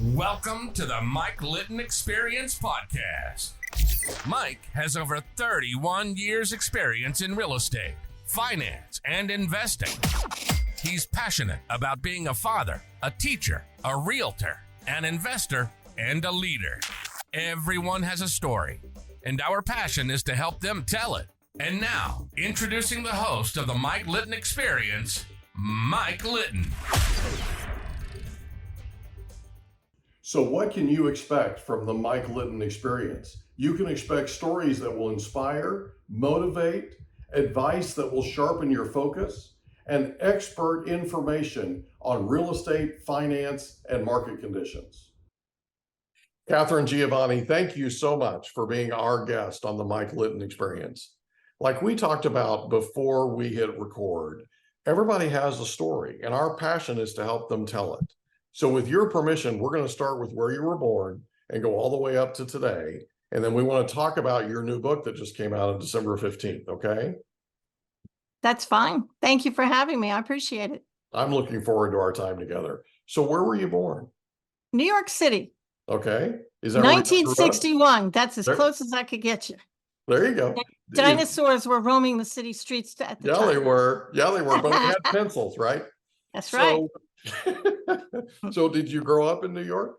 Welcome to the Mike Litton Experience Podcast. Mike has over 31 years experience in real estate, finance, and investing. He's passionate about being a father, a teacher, a realtor, an investor, and a leader. Everyone has a story, and our passion is to help them tell it. And now, introducing the host of the Mike Litton Experience, Mike Litton. So what can you expect from the Mike Litton Experience? You can expect stories that will inspire, motivate, advice that will sharpen your focus, and expert information on real estate, finance, and market conditions. Katharine Giovanni, thank you so much for being our guest on the Mike Litton Experience. Like we talked about before we hit record, everybody has a story, and our passion is to help them tell it. So with your permission, we're going to start with where you were born and go all the way up to today. And then we want to talk about your new book that just came out on December 15th, okay? That's fine. Thank you for having me. I appreciate it. I'm looking forward to our time together. So where were you born? New York City. Okay. Is that where you grew up? 1961. That's as close as I could get you. There you go. Dinosaurs were roaming the city streets at the time. They were. Yeah, they were. But they had pencils, right? That's right. So did you grow up in New York?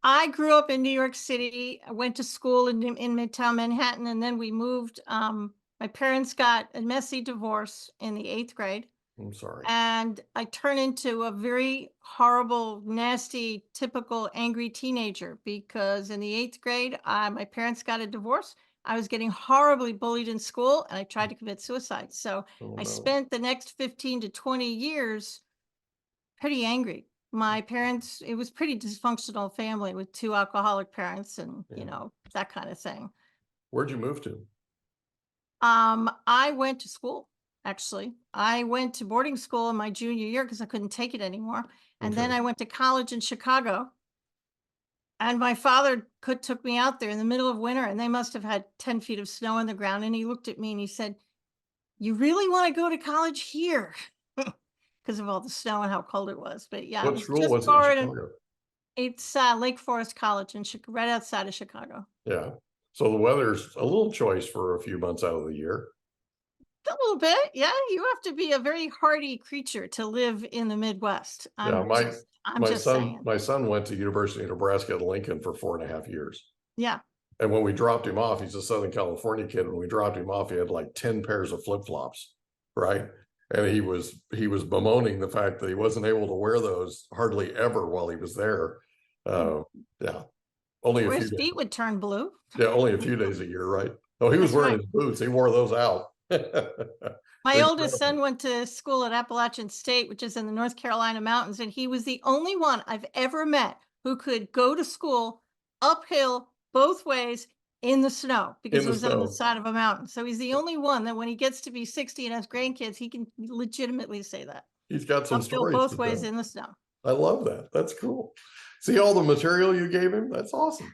I grew up in New York City. I went to school in Midtown Manhattan, and then we moved. My parents got a messy divorce in the 8th grade. I'm sorry. And I turned into a very horrible, nasty, typical angry teenager because in the 8th grade, my parents got a divorce. I was getting horribly bullied in school, and I tried to commit suicide. So I spent the next 15 to 20 years pretty angry. My parents, it was pretty dysfunctional family with 2 alcoholic parents and, that kind of thing. Where'd you move to? I went to school, actually. I went to boarding school in my junior year because I couldn't take it anymore. And then I went to college in Chicago. And my father took me out there in the middle of winter, and they must have had 10 feet of snow on the ground. And he looked at me and he said, "You really want to go to college here?" Because of all the snow and how cold it was. But yeah, What school was it in Chicago? It's Lake Forest College right outside of Chicago. Yeah. So the weather's a little choice for a few months out of the year. A little bit. Yeah. You have to be a very hardy creature to live in the Midwest. My son went to University of Nebraska at Lincoln for 4.5 years. Yeah. And when we dropped him off, he's a Southern California kid. When we dropped him off, he had like 10 pairs of flip-flops, right? And he was bemoaning the fact that he wasn't able to wear those hardly ever while he was there. Yeah. His feet would turn blue. Yeah, only a few days a year, right? Oh, he was wearing his boots. He wore those out. My oldest son went to school at Appalachian State, which is in the North Carolina mountains, and he was the only one I've ever met who could go to school uphill both ways in the snow because it was on the side of a mountain. So he's the only one that when he gets to be 60 and has grandkids, he can legitimately say that. He's got some stories both ways in the snow. I love that. That's cool. See all the material you gave him? That's awesome.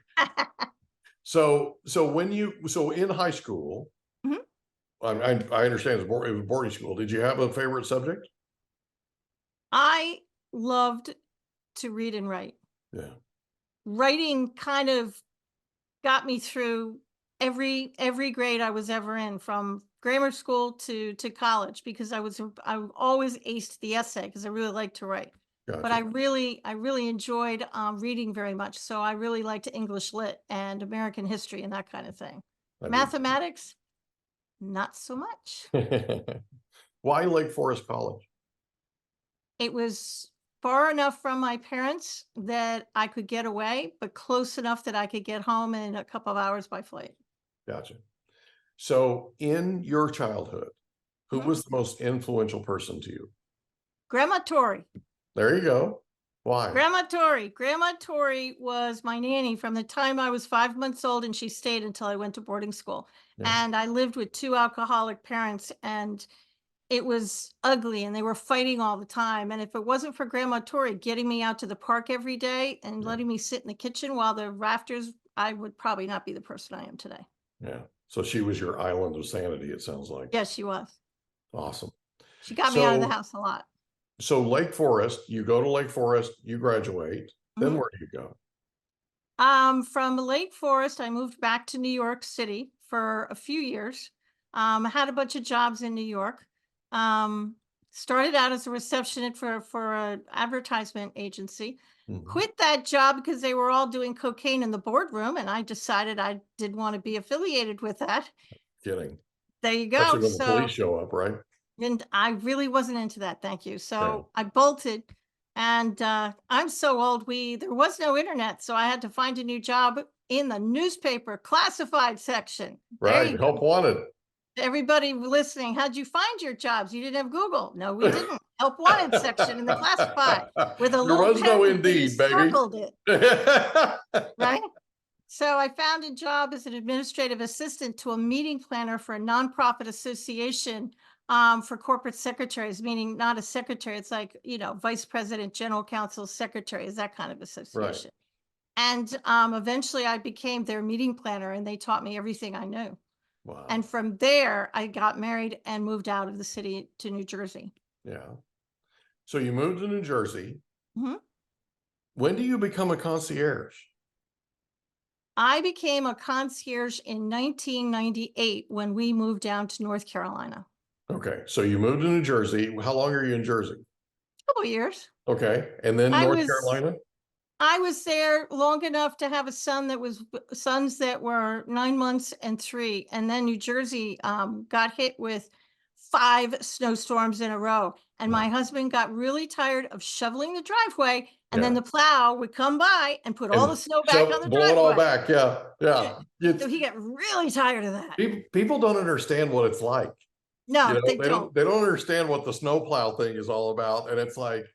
So in high school, I understand it was boarding school. Did you have a favorite subject? I loved to read and write. Yeah. Writing kind of got me through every grade I was ever in, from grammar school to college, because I always aced the essay because I really liked to write. Gotcha. But I really enjoyed reading very much. So I really liked English Lit and American history and that kind of thing. Mathematics, not so much. Why Lake Forest College? It was far enough from my parents that I could get away, but close enough that I could get home in a couple of hours by flight. Gotcha. So in your childhood, who was the most influential person to you? Grandma Tori. There you go. Why? Grandma Tori. Grandma Tori was my nanny from the time I was 5 months old, and she stayed until I went to boarding school. Yeah. And I lived with 2 alcoholic parents, and it was ugly, and they were fighting all the time. And if it wasn't for Grandma Tori getting me out to the park every day and letting me sit in the kitchen while the rafters, I would probably not be the person I am today. Yeah. So she was your island of sanity, it sounds like. Yes, she was. Awesome. She got me out of the house a lot. So Lake Forest, you go to Lake Forest, you graduate. Then Mhm. where do you go? From Lake Forest, I moved back to New York City for a few years. I had a bunch of jobs in New York. Um, Started out as a receptionist for an advertisement agency. Mhm. Quit that job because they were all doing cocaine in the boardroom, and I decided I didn't want to be affiliated with that. Kidding. There you go. Especially when the police So, show up, right? and I really wasn't into that. Thank you. Yeah. So I bolted, and I'm so old. There was no internet, so I had to find a new job in the newspaper classified section. There Right. you Help go. wanted. Everybody listening, how'd you find your jobs? You didn't have Google. No, we didn't. Help wanted section in the classified with a There little was no pen that you Indeed, baby. circled it, right? So I found a job as an administrative assistant to a meeting planner for a nonprofit association for corporate secretaries, meaning not a secretary. It's like, vice president, general counsel, secretary is that kind of Right. association. And eventually I became their meeting planner and they taught me everything I knew. And Wow. from there, I got married and moved out of the city to New Jersey. Yeah. So you moved to New Jersey. Mhm. When do you become a concierge? I became a concierge in 1998 when we moved down to North Carolina. Okay. So you moved to New Jersey. How long are you in Jersey? Couple years. Okay. And then I North was Carolina? I was there long enough to have a son that was sons that were 9 months and 3, and then New Jersey, got hit with 5 snowstorms in a row, and Wow. my husband got really tired of shoveling the driveway, and then Yeah. the plow would come by and put all the And snow back on the blow it all driveway. back. Yeah. Yeah. So he got really tired of that. People don't understand what it's like. No, they They don't. don't understand what the snowplow thing is all about. And it's like,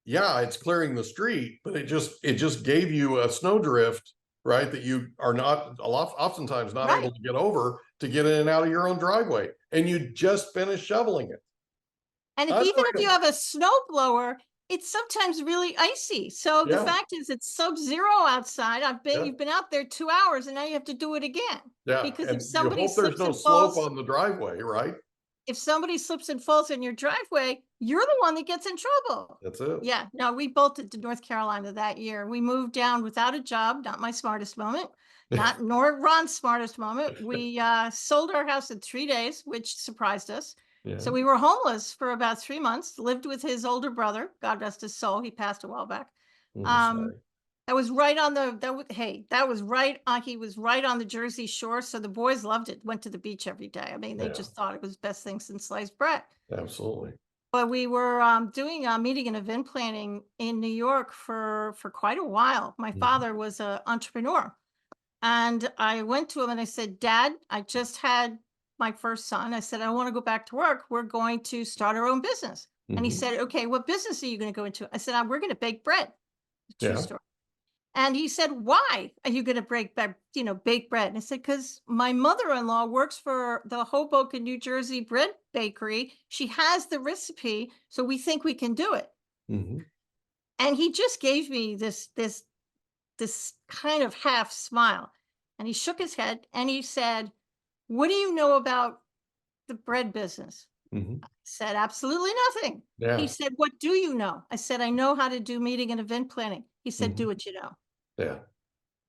yeah, it's clearing the street, but it just gave you a snowdrift, right? That you are not oftentimes not able Right. to get over to get in and out of your own driveway. And you just finished shoveling it. And even if you Unreal. have a snow blower, it's sometimes really icy. So the Yeah. fact is it's sub-zero outside. Yeah. You've been out there 2 hours and now you have to do it again. Yeah. Because And you hope there's no slope on the driveway, right? if somebody slips and falls in your driveway, you're the one that gets in trouble. That's it. Yeah, no, we bolted to North Carolina that year. We moved down without a job, not my smartest moment, not nor Ron's smartest moment. We sold our house in 3 days, which surprised us. Yeah. So we were homeless for about 3 months, lived with his older brother, God rest his soul, he passed a while back. Um, Sorry. that was right on the that was right on he was right on the Jersey Shore, so the boys loved it, went to the beach every day. I mean, they Yeah. just thought it was best thing since sliced bread. Absolutely. But we were, doing, meeting and event planning in New York for quite a while. My Mhm. father was an entrepreneur, and I went to him and I said, "Dad, I just had my first son." I said, "I wanna go back to work. We're going to start our own business." And he Mhm. said, "Okay, what business are you gonna go into?" I said, "We're gonna bake bread." True Yeah. story. And he said, "Why are you gonna bake bread?" And I said, "'Cause my mother-in-law works for the Hoboken, New Jersey bread bakery. She has the recipe, so we think we can do it." Mhm. And he just gave me this kind of half smile. And he shook his head and he said, "What do you know about the bread business?" Mhm. Said, "Absolutely nothing." He Yeah. said, "What do you know?" I said, "I know how to do meeting and event planning." He said, "Do Mhm. what you know." Yeah.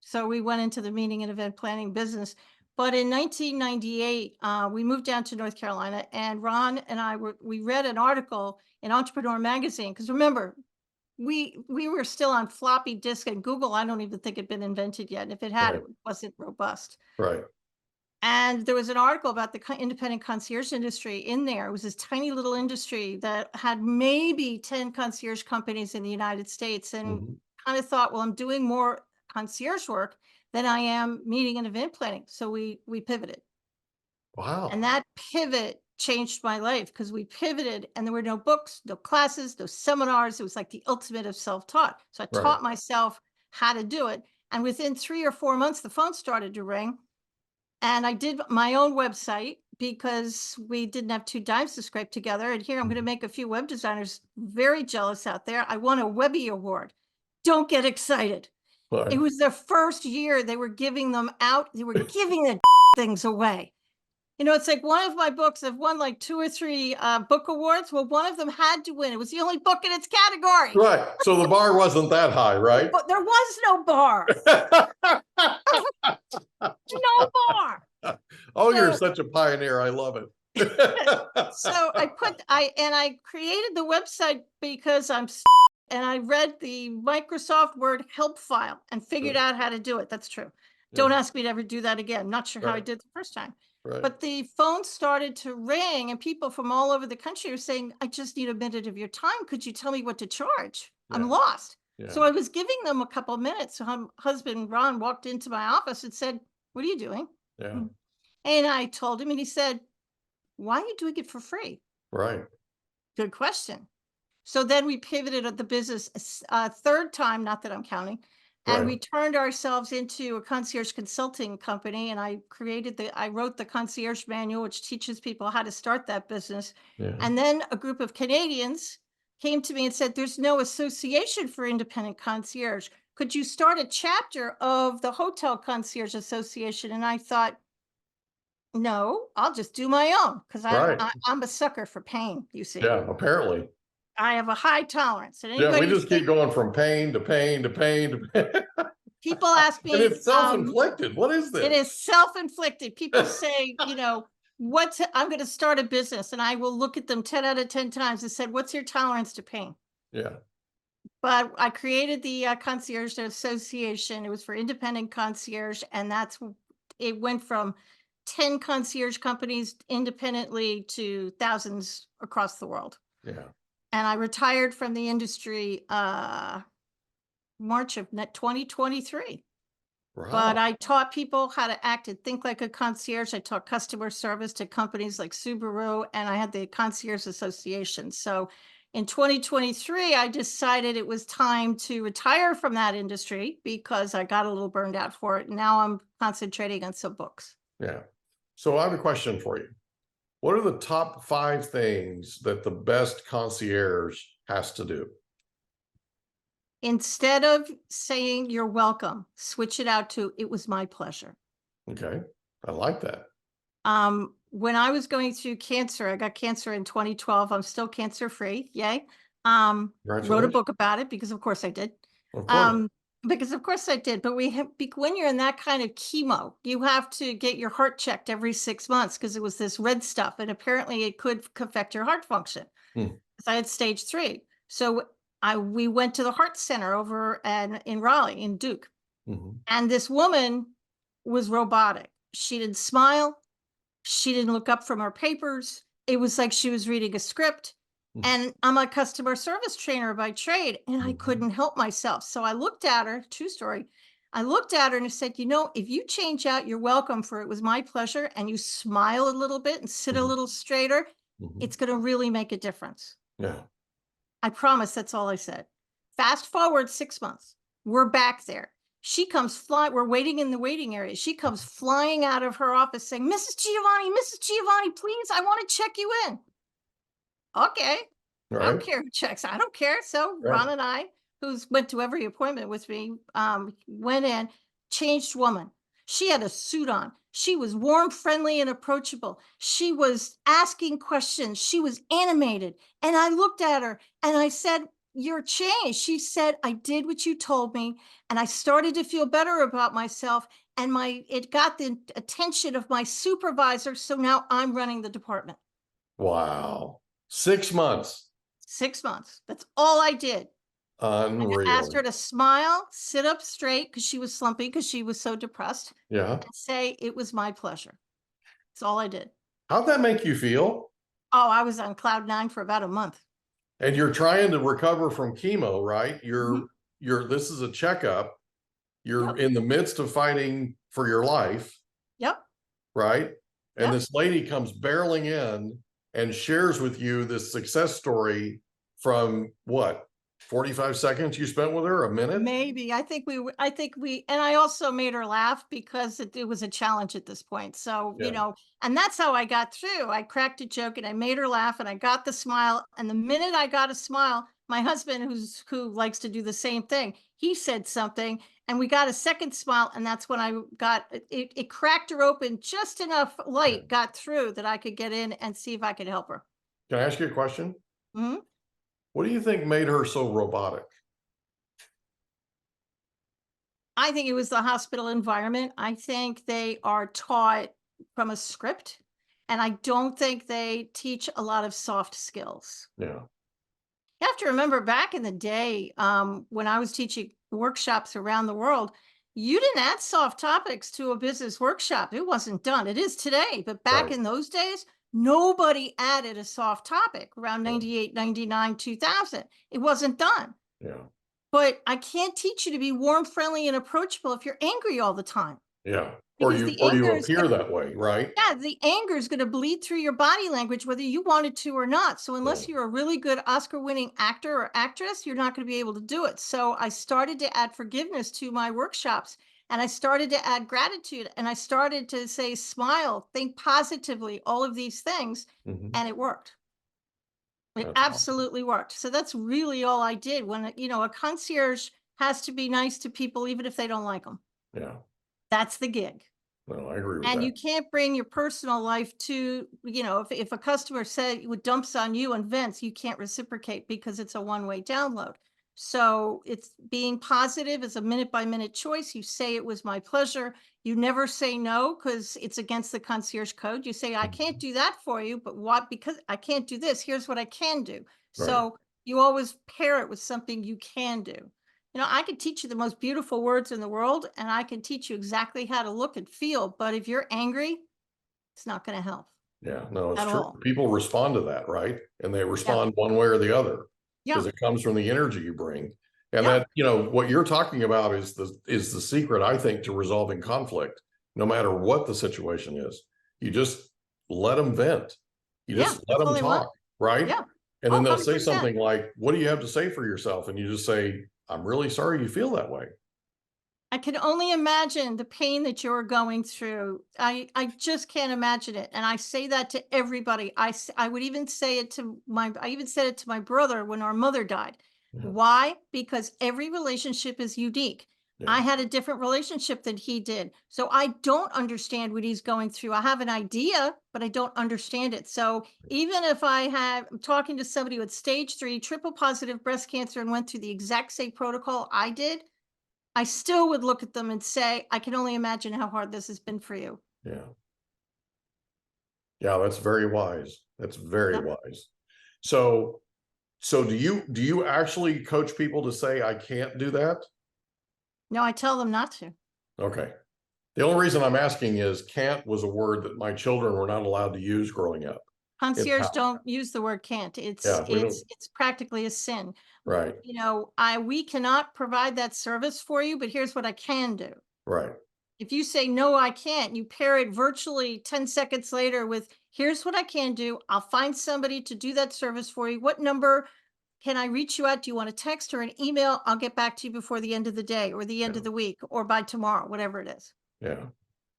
So we went into the meeting and event planning business. But in 1998, we moved down to North Carolina, and Ron and we read an article in Entrepreneur Magazine. Because remember, we were still on floppy disk, and Google, I don't even think had been invented yet. And if it had, Right. it wasn't robust. Right. And there was an article about the independent concierge industry in there. It was this tiny little industry that had maybe 10 concierge companies in the United States, and Mhm. kind of thought, well, I'm doing more concierge work than I am meeting and event planning. So we pivoted. And Wow. that pivot changed my life because we pivoted and there were no books, no classes, no seminars. It was like the ultimate of self-taught. So I Right. taught myself how to do it. And within 3 or 4 months, the phone started to ring. And I did my own website because we didn't have 2 dimes to scrape together. And here I'm going to Mhm. make a few web designers very jealous out there. I won a Webby Award. Don't get excited. It Right. was their first year they were giving them out. They were giving the things away. It's like one of my books have won like 2 or 3 book awards. Well, one of them had to win. It was the only book in its category. Right. So the bar wasn't that high, right? But there was no bar. No bar. Oh, you're So- such a pioneer. I love it. So I created the website because and I read the Microsoft Word help file and figured out how to do it. That's true. Don't Yeah. ask me to ever do that again. Not sure how I Right. did the first time. Right. But the phone started to ring and people from all over the country were saying, I just need a minute of your time. Could you tell me what to charge? I'm Yeah. lost. Yeah. So I was giving them a couple of minutes. So husband Ron walked into my office and said, what are you doing? Yeah. And I told him and he said, why are you doing it for free? Right. Good question. So then we pivoted at the business a third time, not that I'm counting, and we Right. turned ourselves into a concierge consulting company. And I wrote the concierge manual, which teaches people how to start that business. Yeah. And then a group of Canadians came to me and said, there's no association for independent concierge. Could you start a chapter of the Hotel Concierge Association? And I thought, no, I'll just do my own because Right. I'm a sucker for pain, you see. Yeah. Apparently. I have a high tolerance. And Yeah. We anybody just keep going from pain to pain to pain to pain. people ask me, And it's self-inflicted. What is this? it is self-inflicted. People say, I'm going to start a business, and I will look at them 10 out of 10 times and said, what's your tolerance to pain? Yeah. But I created the Concierge Association. It was for independent concierge, and it went from 10 concierge companies independently to thousands across the world. Yeah. And I retired from the industry March of 2023. Wow. But I taught people how to act and think like a concierge. I taught customer service to companies like Subaru, and I had the Concierge Association. So in 2023, I decided it was time to retire from that industry because I got a little burned out for it. Now I'm concentrating on some books. Yeah. So I have a question for you. What are the top 5 things that the best concierge has to do? Instead of saying you're welcome, switch it out to it was my pleasure. Okay. I like that. When I was going through cancer, I got cancer in 2012. I'm still cancer free. Yay. Wrote a Congratulations. book about it because of course I did. Of course. Because of course I did, but when you're in that kind of chemo, you have to get your heart checked every 6 months because it was this red stuff, and apparently it could affect your heart function. Hmm. I had stage 3. So we went to the heart center over in Raleigh, in Duke. Mhm. And this woman was robotic. She didn't smile. She didn't look up from her papers. It was like she was reading a script. Mhm. And I'm a customer service trainer by trade, and I Mhm. couldn't help myself. So I looked at her, true story. I looked at her and I said, if you change out you're welcome for it was my pleasure, and you smile a little bit and sit a Mhm. little straighter, Mhm. it's going to really make a difference. Yeah. I promise, that's all I said. Fast forward 6 months. We're back there. She comes flying. We're waiting in the waiting area. She comes flying out of her office saying, Mrs. Giovanni, please, I want to check you in. Okay. I don't Right. care who checks. I don't care. So Right. Ron and I, who's went to every appointment with me, went in, changed woman. She had a suit on. She was warm, friendly, and approachable. She was asking questions. She was animated. And I looked at her and I said, you're changed. She said, I did what you told me. And I started to feel better about myself. And it got the attention of my supervisor. So now I'm running the department. Wow. 6 months. 6 months. That's all I did. Unreal. I asked her to smile, sit up straight because she was slumpy because she was so depressed, Yeah. and say, it was my pleasure. That's all I did. How'd that make you feel? Oh, I was on cloud 9 for about a month. And you're trying to recover from chemo, right? This is a checkup. You're Yep. in the midst of fighting for your life, Yep. right? And Yep. this lady comes barreling in and shares with you this success story from what, 45 seconds you spent with her, a minute? Maybe. I think and I also made her laugh because it was a challenge at this point. So, Yeah. and that's how I got through. I cracked a joke and I made her laugh and I got the smile. And the minute I got a smile, my husband, who likes to do the same thing, he said something, and we got a second smile, and that's when I got it cracked her open just enough Yeah. light got through that I could get in and see if I could help her. Can I ask you a question? Mhm. What do you think made her so robotic? I think it was the hospital environment. I think they are taught from a script, and I don't think they teach a lot of soft skills. Yeah. You have to remember back in the day, when I was teaching workshops around the world, you didn't add soft topics to a business workshop. It wasn't done. It is today. But back Right. in those days, nobody added a soft topic around Yeah. 98, 99, 2000. It wasn't done. Yeah. But I can't teach you to be warm, friendly, and approachable if you're angry all the time, Yeah. because the Or you anger is appear gonna that way, right? yeah, the anger is gonna bleed through your body language whether you want it to or not. So Yeah. unless you're a really good Oscar-winning actor or actress, you're not gonna be able to do it. So I started to add forgiveness to my workshops, and I started to add gratitude, and I started to say, "Smile, think positively," all of these things, Mhm. and it worked. It That's awesome. absolutely worked. So that's really all I did. When, a concierge has to be nice to people even if they don't like them. Yeah. That's the gig. No, I agree with And that. you can't bring your personal life to, if a customer said would dumps on you and vents, you can't reciprocate because it's a one-way download. So it's being positive is a minute by minute choice. You say it was my pleasure. You never say no because it's against the concierge code. You say, I can't Mhm. do that for you, but what? Because I can't do this. Here's what I can do. Right. So you always pair it with something you can do. I could teach you the most beautiful words in the world, and I can teach you exactly how to look and feel. But if you're angry, it's not going to help Yeah. No, it's at true. all. People respond to that, right? And they Yeah. respond one way or the other Yeah. because it comes from the energy you bring. And Yeah. that, what you're talking about is the secret, I think, to resolving conflict, no matter what the situation is. You just let them vent. You Yeah. just let That's all them they want. talk, right? Yeah. And Oh, then they'll say 100%. something like, "What do you have to say for yourself?" And you just say, "I'm really sorry you feel that way." I can only imagine the pain that you're going through. I just can't imagine it. And I say that to everybody. I would even say it to I even said it to my brother when our mother died. Yeah. Why? Because every relationship is unique. Yeah. I had a different relationship than he did. So I don't understand what he's going through. I have an idea, but I don't understand it. So even if I'm talking to somebody with stage 3 triple positive breast cancer and went through the exact same protocol I did, I still would look at them and say, "I can only imagine how hard this has been for you." Yeah. Yeah, that's very wise. That's very Yep. wise. So so do you actually coach people to say I can't do that? No, I tell them not to. Okay. The only reason I'm asking is can't was a word that my children were not allowed to use growing up in the Concierge house. don't use the word can't. It's Yeah, we don't. it's it's practically a sin. Right. I we cannot provide that service for you, but here's what I can do. Right. If you say, "No, I can't," you pair it virtually 10 seconds later with, "Here's what I can do. I'll find somebody to do that service for you. What number can I reach you at? Do you want a text or an email? I'll get back to you before the end of the day or the end Yeah. of the week or by tomorrow," whatever it is. Yeah.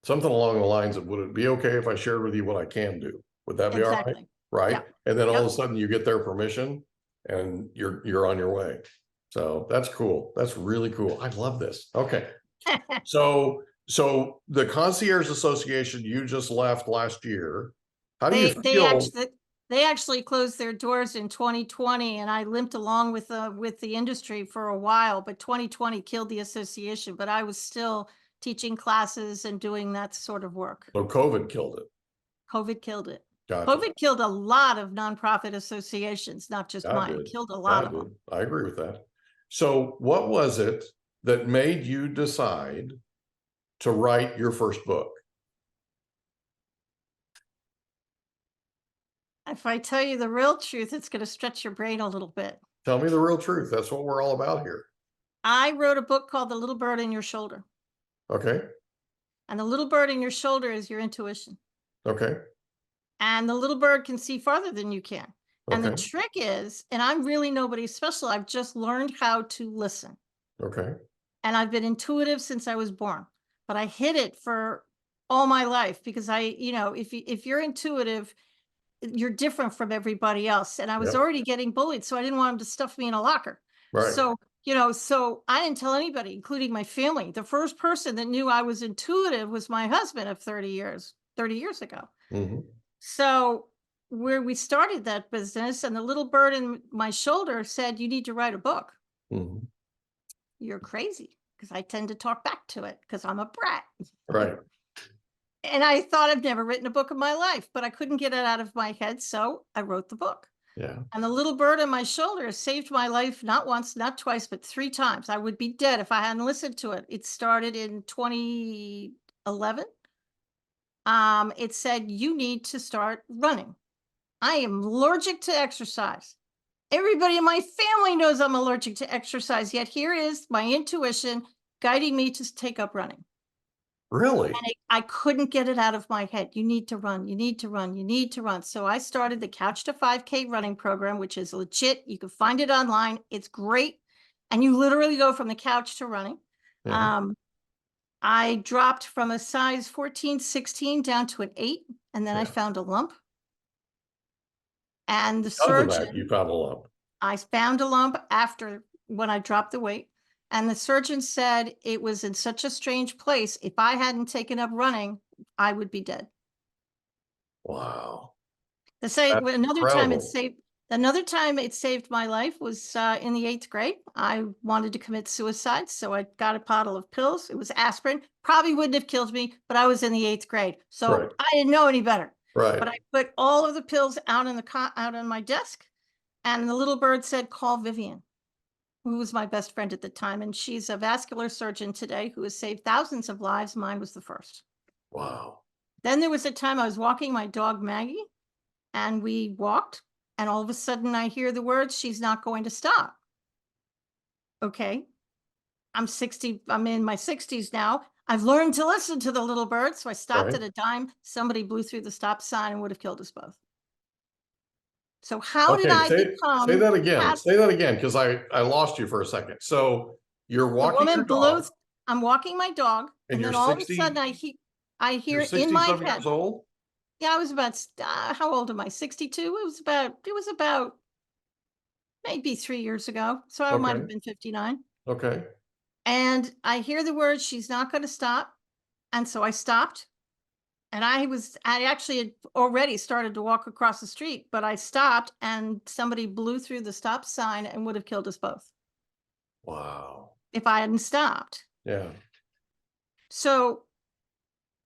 Something along the lines of, would it be okay if I shared with you what I can do? Would that be all right? Exactly. Right. Yeah. And then all of Yep. a sudden you get their permission and you're on your way. So that's cool. That's really cool. I love this. Okay. So the Concierge Association you just left last year, how do you They they feel? actually they actually closed their doors in 2020, and I limped along with the industry for a while, but 2020 killed the association, but I was still teaching classes and doing that sort of work. So COVID killed it. COVID killed it. Gotcha. COVID killed a lot of nonprofit associations, not just God mine. did. It killed a lot God of them. did. I agree with that. So what was it that made you decide to write your first book? If I tell you the real truth, it's gonna stretch your brain a little bit. Tell me the real truth. That's what we're all about here. I wrote a book called The Little Bird in Your Shoulder, Okay. and the little bird in your shoulder is your intuition. Okay. And the little bird can see farther than you can. And the Okay. trick is, and I'm really nobody special, I've just learned how to listen. Okay. And I've been intuitive since I was born, but I hid it for all my life because if you're intuitive, you're different from everybody else. And I was Yep. already getting bullied, so I didn't want him to stuff me in a locker. Right. So, so I didn't tell anybody, including my family. The first person that knew I was intuitive was my husband of 30 years ago. Mm-hmm. So where we started that business, and the little bird in my shoulder said, you need to write a book. Mm-hmm. You're crazy, because I tend to talk back to it because I'm a brat. Right. And I thought I've never written a book in my life, but I couldn't get it out of my head. So I wrote the book. Yeah. And the little bird on my shoulder saved my life, not once, not twice, but 3 times. I would be dead if I hadn't listened to it. It started in 2011. It said, you need to start running. I am allergic to exercise. Everybody in my family knows I'm allergic to exercise, yet here is my intuition guiding me to take up running. Really? And I couldn't get it out of my head. You need to run, you need to run, you need to run. So I started the Couch to 5K running program, which is legit. You can find it online. It's great. And you literally go from the couch to running. Yeah. I dropped from a size 14, 16 down to an 8, and then I Yeah. found a lump. And the Because of that, surgeon, you found a lump. I found a lump after when I dropped the weight. And the surgeon said it was in such a strange place. If I hadn't taken up running, I would be dead. Wow. That's incredible. Another time it saved my life was in the 8th grade. I wanted to commit suicide, so I got a bottle of pills. It was aspirin. Probably wouldn't have killed me, but I was in the 8th grade, so Right. I didn't know any better. Right. But I put all of the pills out on my desk, and the little bird said, "Call Vivian," who was my best friend at the time, and she's a vascular surgeon today who has saved thousands of lives. Mine was the first. Wow. Then there was a time I was walking my dog Maggie, and we walked, and all of a sudden I hear the words, "She's not going to stop." Okay. I'm in my 60s now. I've learned to listen to the little bird. So I stopped Right. at a dime. Somebody blew through the stop sign and would have killed us both. So how did Okay, I say become that again. Say that again, because I lost you for a second. So you're the walking your woman blew? dog, I'm walking my dog, and and you're then all of a 60. sudden I You're hear in 60 my some head. years old. Yeah, I was about how old am I? 62. It was about maybe 3 years ago. So I might have Okay. been 59. Okay. And I hear the words, "She's not going to stop." And so I stopped. And I actually had already started to walk across the street, but I stopped and somebody blew through the stop sign and would have killed us both Wow. if I hadn't stopped. Yeah. So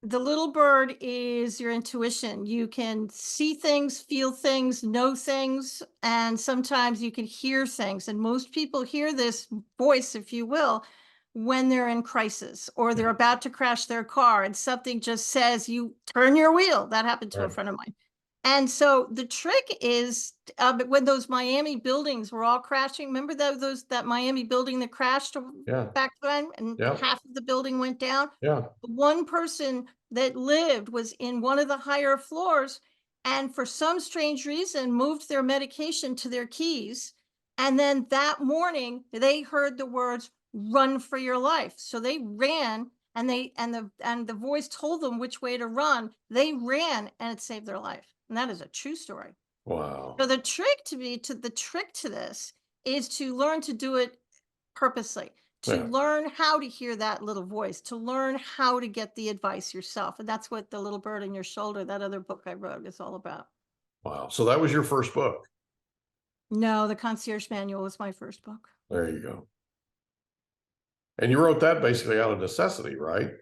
the little bird is your intuition. You can see things, feel things, know things, and sometimes you can hear things. And most people hear this voice, if you will, when they're in crisis or they're about to crash their car and something just says, "You turn your wheel." That happened to a Right. friend of mine. And so the trick is when those Miami buildings were all crashing. Remember that Miami building that crashed Yeah. back then, and Yeah. half of the building went down? Yeah. One person that lived was in one of the higher floors, and for some strange reason moved their medication to their keys. And then that morning they heard the words, "Run for your life." So they ran, and the voice told them which way to run. They ran, and it saved their life. And that is a true story. Wow. So the trick to this is to learn to do it purposely, to Yeah. learn how to hear that little voice, to learn how to get the advice yourself. And that's what the little bird on your shoulder, that other book I wrote, is all about. Wow. So that was your first book. No, the Concierge Manual was my first book. There you go. And you wrote that basically out of necessity, right?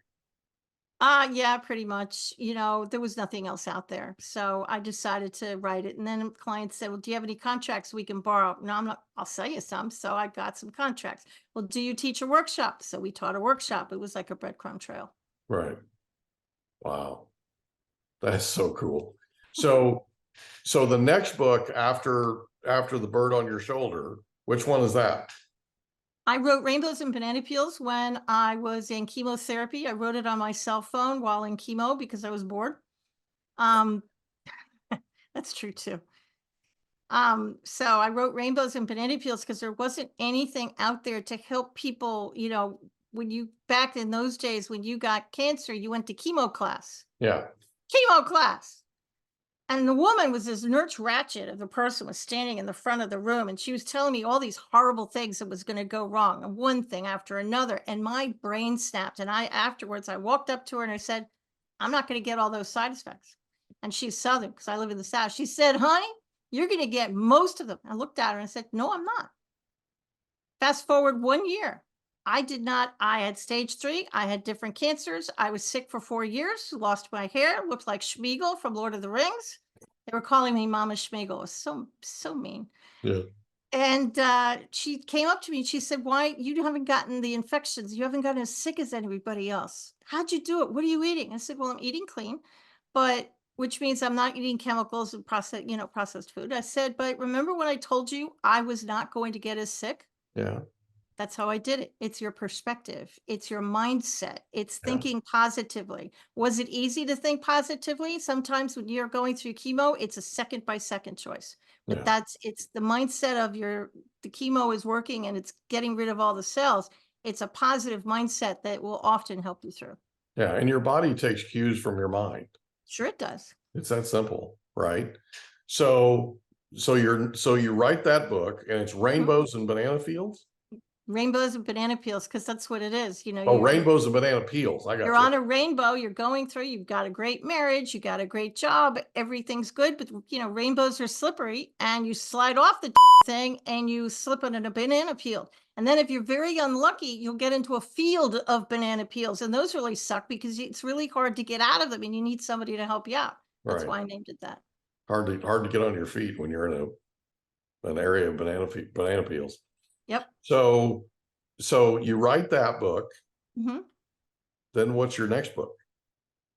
Yeah, pretty much. There was nothing else out there. So I decided to write it. And then clients said, "Well, do you have any contracts we can borrow?" No, I'm not, "I'll sell you some." So I got some contracts. "Well, do you teach a workshop?" So we taught a workshop. It was like a breadcrumb trail. Right. Wow. That's so cool. So the next book after The Bird on Your Shoulder, which one is that? I wrote Rainbows and Banana Peels when I was in chemotherapy. I wrote it on my cell phone while in chemo because I was bored. Um, that's true too. So I wrote Rainbows and Banana Peels because there wasn't anything out there to help people. Back in those days, when you got cancer, you went to chemo class. Yeah. Chemo class. And the woman was this nurse ratchet of the person was standing in the front of the room, and she was telling me all these horrible things that was going to go wrong, and one thing after another. And my brain snapped. And afterwards, I walked up to her and I said, I'm not going to get all those side effects. And she's Southern because I live in the South. She said, honey, you're going to get most of them. I looked at her and I said, no, I'm not. Fast forward 1 year. I did not, I had stage 3. I had different cancers. I was sick for 4 years, lost my hair, looked like Schmeagol from Lord of the Rings. They were calling me Mama Schmeagol. It was so mean. Yeah. And she came up to me and she said, why, you haven't gotten the infections. You haven't gotten as sick as anybody else. How'd you do it? What are you eating? I said, well, I'm eating clean, but which means I'm not eating chemicals and processed food. I said, but remember when I told you I was not going to get as sick? Yeah. That's how I did it. It's your perspective. It's your mindset. It's Yeah. thinking positively. Was it easy to think positively? Sometimes when you're going through chemo, it's a second by second choice. But Yeah. it's the mindset of the chemo is working and it's getting rid of all the cells. It's a positive mindset that will often help you through. Yeah. And your body takes cues from your mind. Sure it does. It's that simple, right? So you write that book and it's rainbows and banana fields. Rainbows and banana peels, because that's what it is. Oh, rainbows and banana peels. I got You're you. on a rainbow, you're going through, you've got a great marriage, you got a great job, everything's good, but rainbows are slippery and you slide off the thing and you slip on a banana peel. And then if you're very unlucky, you'll get into a field of banana peels, and those really suck because it's really hard to get out of them and you need somebody to help you out. That's Right. why I named it that. Hard to get on your feet when you're in an area of banana peels. Yep. So you write that book. Mm-hmm. Then what's your next book?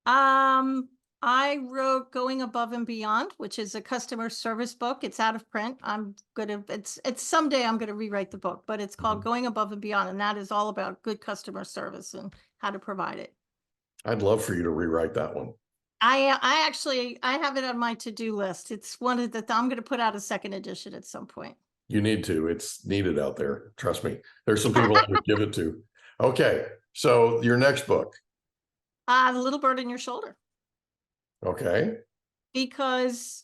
I wrote Going Above and Beyond, which is a customer service book. It's out of print. It's someday I'm gonna rewrite the book, but it's called Going Above and Beyond, and that is all about good customer service and how to provide it. I'd love for you to rewrite that one. I actually have it on my to-do list. It's one of the I'm gonna put out a second edition at some point. You need to. It's needed out there. Trust me. There's some people I would give it to. Okay. So your next book. The Little Bird in Your Shoulder. Okay. Because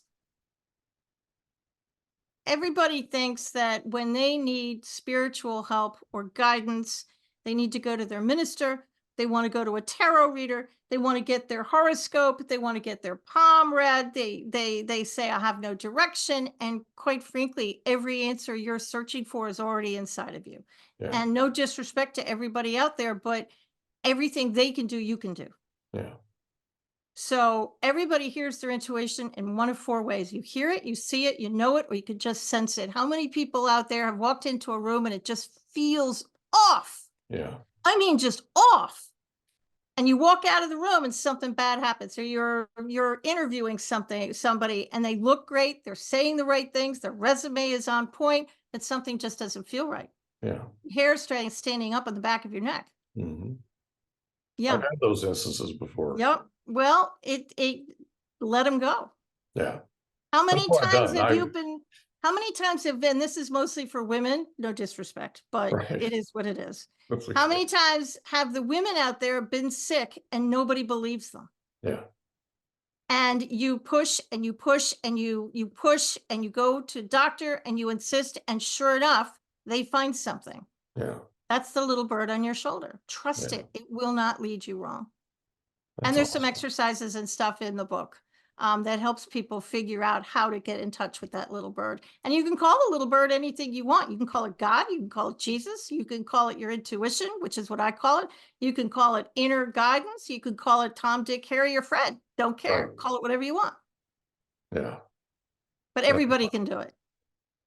everybody thinks that when they need spiritual help or guidance, they need to go to their minister. They want to go to a tarot reader. They want to get their horoscope. They want to get their palm read. They say, I have no direction. And quite frankly, every answer you're searching for is already inside of you. Yeah. And no disrespect to everybody out there, but everything they can do, you can do. Yeah. So everybody hears their intuition in one of 4 ways. You hear it, you see it, you know it, or you could just sense it. How many people out there have walked into a room and it just feels off? Yeah. I mean, just off. And you walk out of the room and something bad happens, or you're interviewing somebody and they look great, they're saying the right things, their resume is on point, but something just doesn't feel right. Yeah. Hair standing up on the back of your neck. Mm-hmm. Yeah. I've had those instances before. Yep. Well, it let them go. Yeah. How many times have you been, how many times have been, this is mostly for women, no disrespect, but it is what it is. How many times have the women out there been sick and nobody believes them? Yeah. And you push and you push and you push and you go to doctor and you insist, and sure enough, they find something. Yeah. That's the little bird on your shoulder. Trust it. It will not lead you wrong. And there's some exercises and stuff in the book that helps people figure out how to get in touch with that little bird. And you can call the little bird anything you want. You can call it God. You can call it Jesus. You can call it your intuition, which is what I call it. You can call it inner guidance. You could call it Tom, Dick, Harry, or Fred. Don't care. Right. Call it whatever you want. Yeah. But everybody can do it.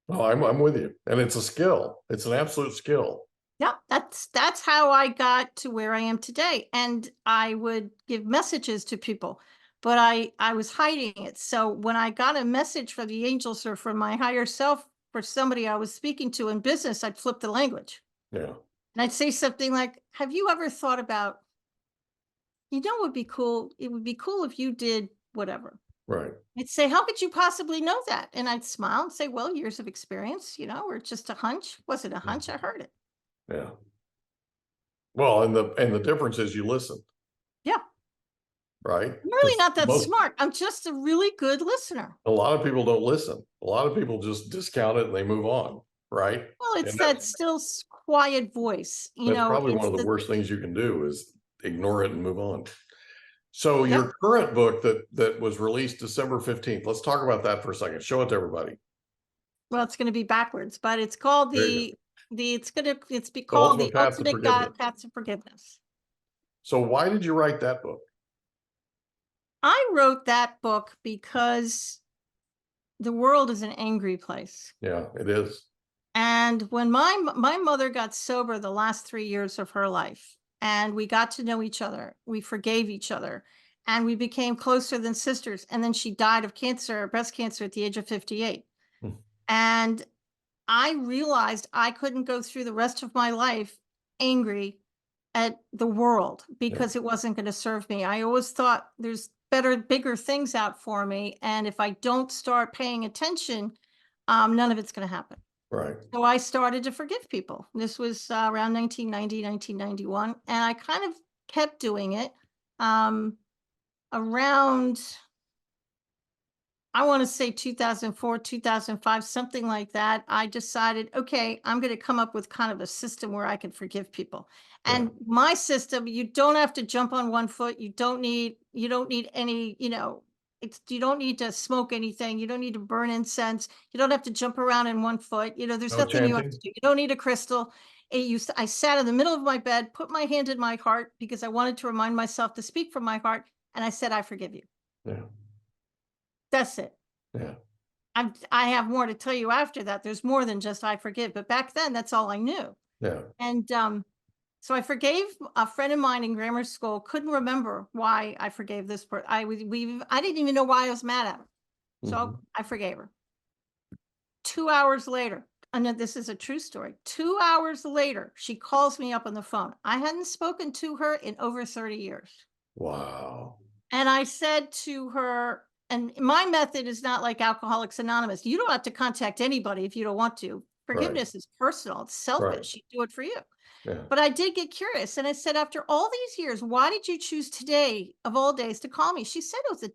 Oh, I'm with you. And it's a skill. It's an absolute skill. Yeah, that's how I got to where I am today. And I would give messages to people, but I was hiding it. So when I got a message from the angels or from my higher self for somebody I was speaking to in business, I'd flip the language. Yeah. And I'd say something like, have you ever thought about, what would be cool? It would be cool if you did whatever. Right. I'd say, how could you possibly know that? And I'd smile and say, well, years of experience, or just a hunch. Was it a hunch? I heard it. Yeah. Well, and the difference is you listen. Yeah. right? I'm really not that Most, smart. I'm just a really good listener. a lot of people don't listen. A lot of people just discount it and they move on, right? Well, it's And that still quiet voice, that's probably one it's of the the, worst things you can do is ignore it and move on. So yep. your current book that was released December 15th, let's talk about that for a second. Show it to everybody. Well, it's going to be backwards, but it's called There you it's be The called Ultimate the Path to Ultimate Forgiveness. Path to Forgiveness. So why did you write that book? I wrote that book because the world is an angry place. Yeah, it is. And when my mother got sober the last 3 years of her life, and we got to know each other, we forgave each other, and we became closer than sisters. And then she died of cancer, breast cancer, at the age of 58. Hmm. And I realized I couldn't go through the rest of my life angry at the world because it wasn't going to serve me. I always thought there's better, bigger things out for me. And if I don't start paying attention, none of it's going to happen. Right. So I started to forgive people. This was around 1990, 1991. And I kind of kept doing it around, I want to say 2004, 2005, something like that. I decided, okay, I'm going to come up with kind of a system where I can forgive people. And my system, you don't have to jump on one foot. You don't need any, you don't need to smoke anything. You don't need to burn incense. You don't have to jump around in one foot. There's No nothing you have to chanting? do. You don't need a crystal. I sat in the middle of my bed, put my hand in my heart because I wanted to remind myself to speak from my heart. And I said, I forgive you. Yeah. That's it. Yeah. I have more to tell you after that. There's more than just I forgive, but back then that's all I knew. Yeah. And so I forgave a friend of mine in grammar school. Couldn't remember why I forgave this person. I didn't even know why I was mad at her. So I forgave her. 2 hours later, and this is a true story. 2 hours later, she calls me up on the phone. I hadn't spoken to her in over 30 years. Wow. And I said to her, and my method is not like Alcoholics Anonymous. You don't have to contact anybody if you don't want to. Forgiveness is personal. It's selfish. You do it for you. Yeah. But I did get curious. And I said, after all these years, why did you choose today of all days to call me? She said it was a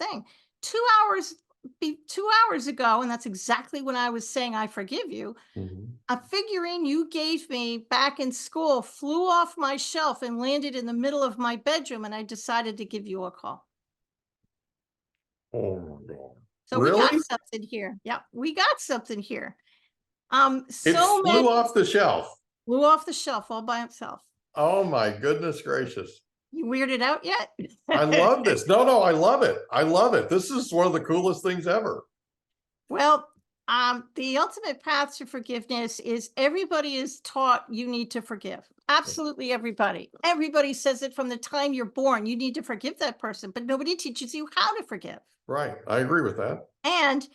thing. 2 hours, 2 hours ago, and that's exactly when I was saying, I forgive you. A figurine you gave me back in school flew off my shelf and landed in the middle of my bedroom. And I decided to give you a call. Oh my God. So we got something here. Yeah, we got something here. It So flew many off the shelf. flew off the shelf all by himself. Oh my goodness gracious. You weirded out yet? I love this. No, I love it. I love it. This is one of the coolest things ever. Well, the ultimate path to forgiveness is everybody is taught you need to forgive. Absolutely everybody. Everybody says it from the time you're born. You need to forgive that person, but nobody teaches you how to forgive. Right. I agree with that. And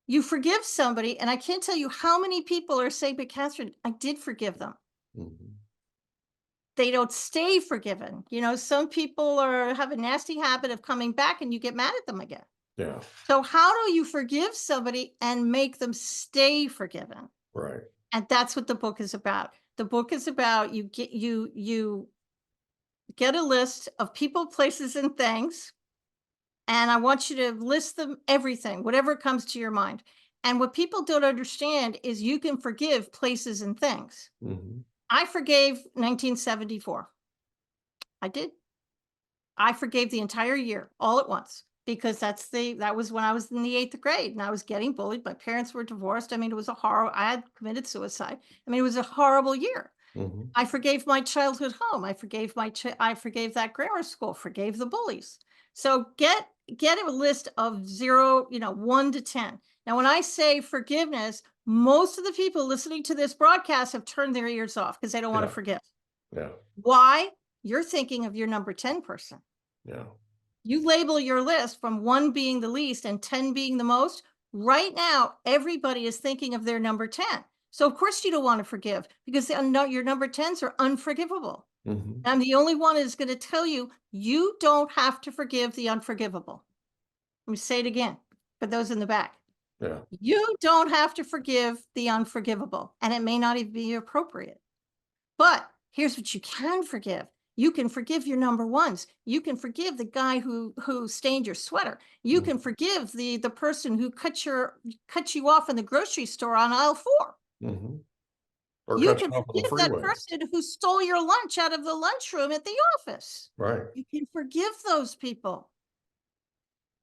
you forgive somebody, and I can't tell you how many people are saying, but Katharine, I did forgive them. They don't stay forgiven. Some people have a nasty habit of coming back and you get mad at them again. Yeah. So how do you forgive somebody and make them stay forgiven? Right. And that's what the book is about. The book is about you get a list of people, places, and things. And I want you to list them, everything, whatever comes to your mind. And what people don't understand is you can forgive places and things. I forgave 1974. I did. I forgave the entire year all at once because that was when I was in the 8th grade and I was getting bullied. My parents were divorced. I mean, it was I had committed suicide. I mean, it was a horrible year. I forgave my childhood home. I forgave I forgave that grammar school, forgave the bullies. So get a list of 1 to 10. Now, when I say forgiveness, most of the people listening to this broadcast have turned their ears off because they don't want to forgive. Yeah. Why? You're thinking of your number 10 person. Yeah. You label your list from 1 being the least and 10 being the most. Right now, everybody is thinking of their number 10. So of course you don't want to forgive because your number 10s are unforgivable. I'm the only one who's going to tell you, you don't have to forgive the unforgivable. Let me say it again for those in the back. Yeah. You don't have to forgive the unforgivable, and it may not even be appropriate. But here's what you can forgive. You can forgive your number ones. You can forgive the guy who stained your sweater. You can forgive the person who cut you off in the grocery store on aisle 4. Mm-hmm. Or You cut can you off on the forgive that freeway. person who stole your lunch out of the lunchroom at the office. Right. You can forgive those people.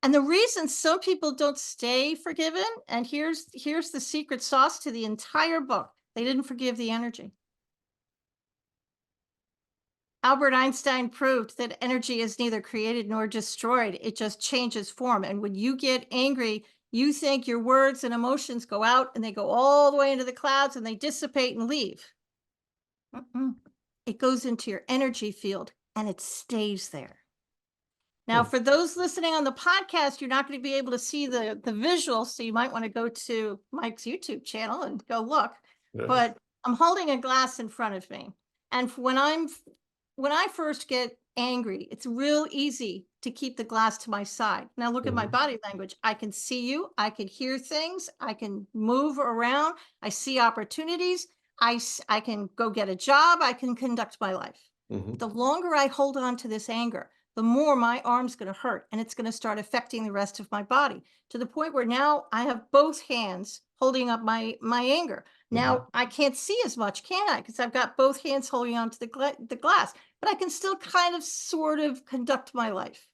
And the reason some people don't stay forgiven, and here's the secret sauce to the entire book. They didn't forgive the energy. Albert Einstein proved that energy is neither created nor destroyed. It just changes form. And when you get angry, you think your words and emotions go out and they go all the way into the clouds and they dissipate and leave. It goes into your energy field and it stays there. Now, for those listening on the podcast, you're not going to be able to see the visual, so you might want to go to Mike's YouTube channel and go look. Yes. But I'm holding a glass in front of me. And when I first get angry, it's real easy to keep the glass to my side. Now look at my body language. I can see you. I can hear things. I can move around. I see opportunities. I can go get a job. I can conduct my life. The longer I hold on to this anger, the more my arm's going to hurt, and it's going to start affecting the rest of my body, to the point where now I have both hands holding up my anger. Now I can't see as much, can I? Because I've got both hands holding on to the glass, but I can still kind of sort of conduct my life.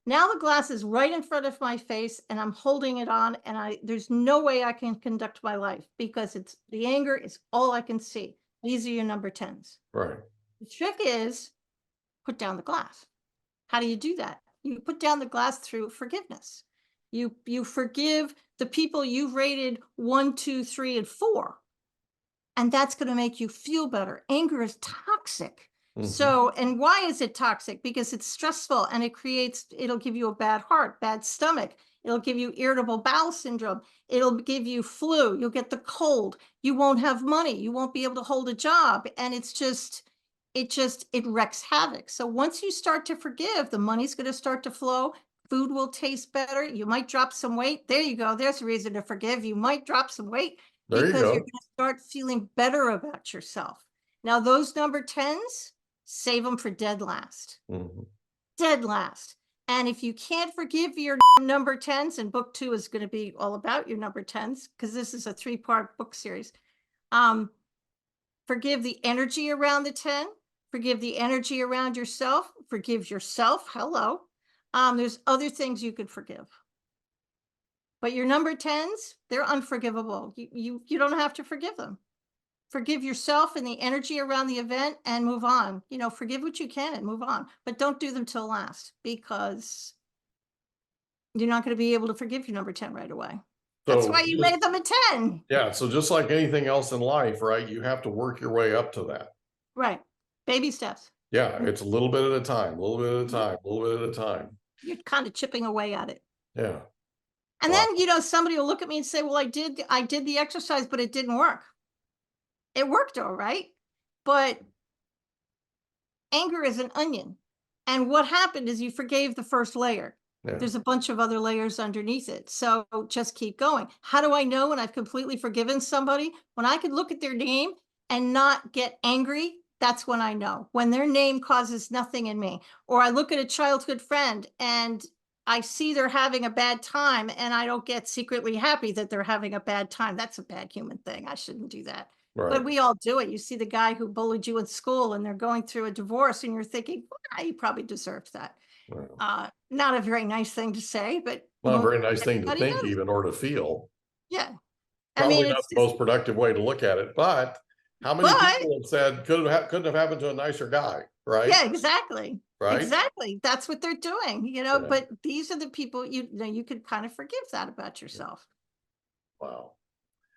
Now the glass is right in front of my face and I'm holding it on, and there's no way I can conduct my life because the anger is all I can see. These are your number 10s. Right. The trick is put down the glass. How do you do that? You put down the glass through forgiveness. You forgive the people you've rated 1, 2, 3, and 4. And that's going to make you feel better. Anger is toxic. So, and why is it toxic? Because it's stressful and it'll give you a bad heart, bad stomach. It'll give you irritable bowel syndrome. It'll give you flu. You'll get the cold. You won't have money. You won't be able to hold a job. And it wreaks havoc. So once you start to forgive, the money's going to start to flow. Food will taste better. You might drop some weight. There you go. There's a reason to forgive. You might drop some weight because you're going to start feeling better about yourself. Now, those number 10s, save them for dead last. Dead last. And if you can't forgive your number 10s, and book 2 is going to be all about your number 10s, because this is a 3-part book series. Forgive the energy around the 10. Forgive the energy around yourself. Forgive yourself. Hello. There's other things you could forgive. But your number 10s, they're unforgivable. You don't have to forgive them. Forgive yourself and the energy around the event and move on. Forgive what you can and move on. But don't do them till last, because you're not going to be able to forgive your number 10 right away. That's why you made them a 10. Yeah. So just like anything else in life, right? You have to work your way up to that. Right. Baby steps. Yeah. It's a little bit at a time, a little bit at a time, a little bit at a time. You're kind of chipping away at it. Yeah. And then, somebody will look at me and say, well, I did the exercise, but it didn't work. It worked all right. But anger is an onion. And what happened is you forgave the first layer. There's a bunch of other layers underneath it. So just keep going. How do I know when I've completely forgiven somebody? When I could look at their name and not get angry, that's when I know. When their name causes nothing in me. Or I look at a childhood friend and I see they're having a bad time and I don't get secretly happy that they're having a bad time. That's a bad human thing. I shouldn't do that. Right. But we all do it. You see the guy who bullied you in school and they're going through a divorce and you're thinking, well, you probably deserved that. Right. Not a very nice thing to say, but not a very nice thing to think, does. even, or to feel. Yeah. Probably not the most productive way to look at it, but how many people have said couldn't have happened to a nicer guy, right? Yeah, exactly. Right. Exactly. That's what they're doing, but these are the people you could kind of forgive that about yourself. Wow.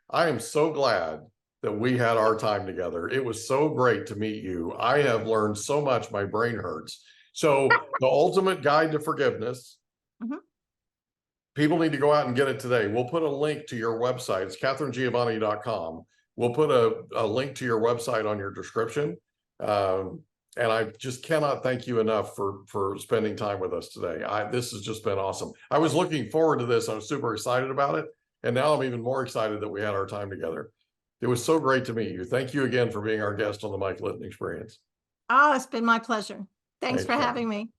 I am so glad that we had our time together. It was so great to meet you. I have learned so much. My brain hurts. So the ultimate guide to forgiveness, people need to go out and get it today. We'll put a link to your website. It's katharinegiovanni.com. We'll put a link to your website on your description. And I just cannot thank you enough for spending time with us today. This has just been awesome. I was looking forward to this. I was super excited about it. And now I'm even more excited that we had our time together. It was so great to meet you. Thank you again for being our guest on the Mike Litton Experience. Oh, it's been my pleasure. Thanks for Katharine. having me.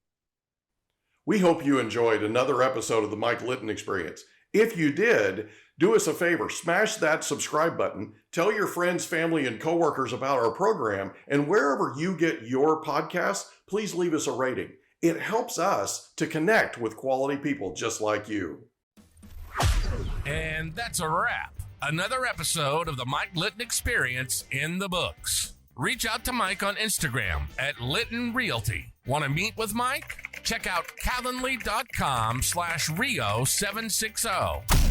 We hope you enjoyed another episode of the Mike Litton Experience. If you did, do us a favor, smash that subscribe button, tell your friends, family, and coworkers about our program, and wherever you get your podcasts, please leave us a rating. It helps us to connect with quality people just like you. And that's a wrap. Another episode of the Mike Litton Experience in the books. Reach out to Mike on Instagram at Litton Realty. Want to meet with Mike? Check out calendly.com/Rio760.